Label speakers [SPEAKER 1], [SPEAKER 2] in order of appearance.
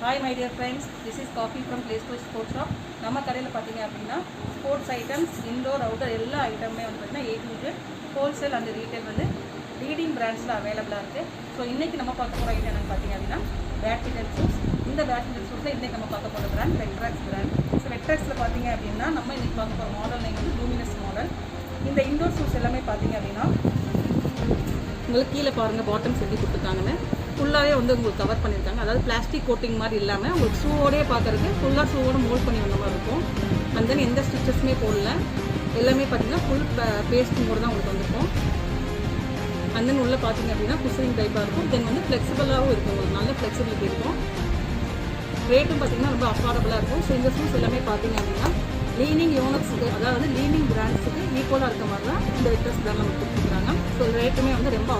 [SPEAKER 1] Hi my dear friends, this is coffee from play store sports shop. நம்ம கடையில் பார்த்தீங்க அப்படின்னா ஸ்போர்ட்ஸ் ஐட்டம்ஸ், இன்டோர் அவுட்டர் எல்லா ஐட்டமுமே வந்து பார்த்தீங்கன்னா A to Z wholesale and retail வந்து லீடிங் பிராண்ட்ஸில் அவைலபிளாக இருக்குது. ஸோ இன்றைக்கி நம்ம பார்க்க போகிற ஐட்டம் என்னென்னு பார்த்தீங்க அப்படின்னா பேட்மிண்டன் ஷூஸ். இந்த பேட்மிண்டன் ஷூஸில் இன்றைக்கி நம்ம பார்க்க போகிற பிராண்ட் வெக்ட்ராக்ஸ் பிராண்ட். ஸோ வெக்ட்ராக்ஸில் பார்த்தீங்க அப்படின்னா நம்ம இன்றைக்கி பார்க்க போகிற மாடல் நேம் வந்து லூமினஸ் மாடல். இந்த இன்டோர் ஷூஸ் எல்லாமே பார்த்தீங்க அப்படின்னா உங்களுக்கு கீழே பாருங்கள் பாட்டம் செட்டி கொடுத்துருக்காங்கன்னு ஃபுல்லாகவே வந்து உங்களுக்கு கவர் பண்ணியிருக்காங்க. அதாவது பிளாஸ்டிக் கோட்டிங் மாதிரி இல்லாமல் உங்களுக்கு ஷூவோடே பார்க்குறதுக்கு ஃபுல்லாக ஷூவோட மோல்ட் பண்ணி வந்த மாதிரி இருக்கும். அண்ட் தென் எந்த ஸ்டிச்சஸுமே போடல, எல்லாமே பார்த்தீங்கன்னா ஃபுல் பேஸ்ட் மோடு தான் உங்களுக்கு வந்துருக்கும். அண்ட் தென் உள்ளே பார்த்தீங்க அப்படின்னா குஷனிங் டைப்பாக இருக்கும். தென் வந்து ஃப்ளெக்சிபிளாகவும் இருக்கும், உங்களுக்கு நல்ல ஃப்ளெக்சிபிலிட்டி இருக்கும். ரேட்டும் பார்த்தீங்கன்னா ரொம்ப அஃபோர்டபுளாக இருக்கும். ஸோ இந்த ஷூஸ் எல்லாமே பார்த்தீங்க அப்படின்னா லீனிங் யோனக்ஸுக்கு, அதாவது லீனிங் பிராண்ட்ஸுக்கு ஈக்குவலாக இருக்க மாதிரி தான் இந்த வெக்ட்ராக்ஸ் பிராண்ட் நமக்கு கொடுத்துருக்காங்க. ஸோ ரேட்டுமே வந்து ரொம்ப